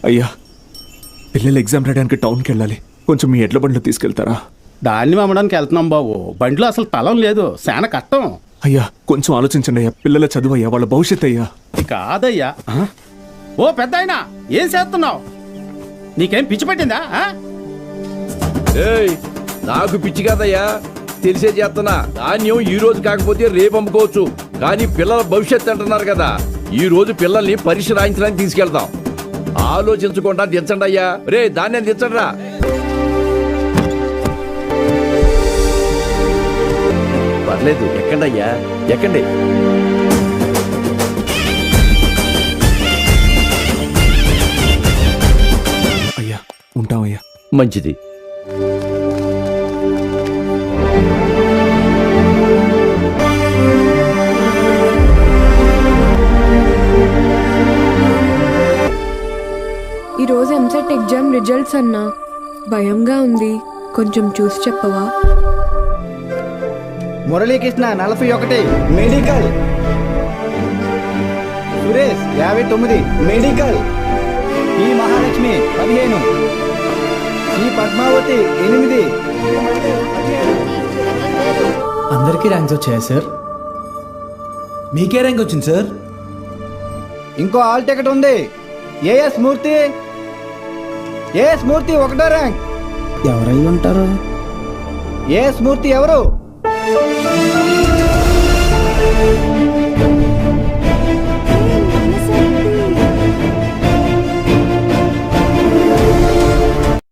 అయ్యా, పిల్లలు ఎగ్జామ్ రాయడానికి టౌన్కి వెళ్ళాలి. కొంచెం మీ ఎడ్ల బండ్లో తీసుకెళ్తారా? ధాన్యం అమ్మడానికి వెళ్తున్నాం బాబు. బండిలో అసలు తలం లేదు, శాన కట్టం. అయ్యా కొంచెం ఆలోచించండి అయ్యా. పిల్లల చదువు అయ్యా, వాళ్ళ భవిష్యత్ అయ్యా. కాదయ్యా. ఓ పెద్ద అయినా ఏం చేస్తున్నావు? నీకేం పిచ్చి పట్టిందా? ఏయ్, నాకు పిచ్చి కాదయ్యా, తెలిసే చేస్తున్నా. ధాన్యం ఈ రోజు కాకపోతే రేపు అమ్ముకోవచ్చు, కానీ పిల్లల భవిష్యత్తు అంటున్నారు కదా. ఈ రోజు పిల్లల్ని పరీక్ష రాయించడానికి తీసుకెళ్తాం. ఆలోచించకుండా దించండి అయ్యా. రే, ధాన్యం దించండి రా. పర్లేదు, ఎక్కండి అయ్యా, ఎక్కండి. అయ్యా ఉంటామయ్యా. మంచిది. ఈరోజు ఎంసెట్ ఎగ్జామ్ రిజల్ట్స్ అన్నా, భయంగా ఉంది, కొంచెం చూసి చెప్పవా? మురళీకృష్ణ 41 మెడికల్, సురేష్ 59 మెడికల్, ఈ మహాలక్ష్మి 15, ఈ పద్మావతి 8. అందరికీ ర్యాంక్స్ వచ్చాయా సార్? మీకే ర్యాంక్ వచ్చింది సార్? ఇంకో ఆల్ టికెట్ ఉంది. ఏఎస్ మూర్తి 1వ ర్యాంక్. ఎవరై ఉంటారు? ఏఎస్ మూర్తి ఎవరు?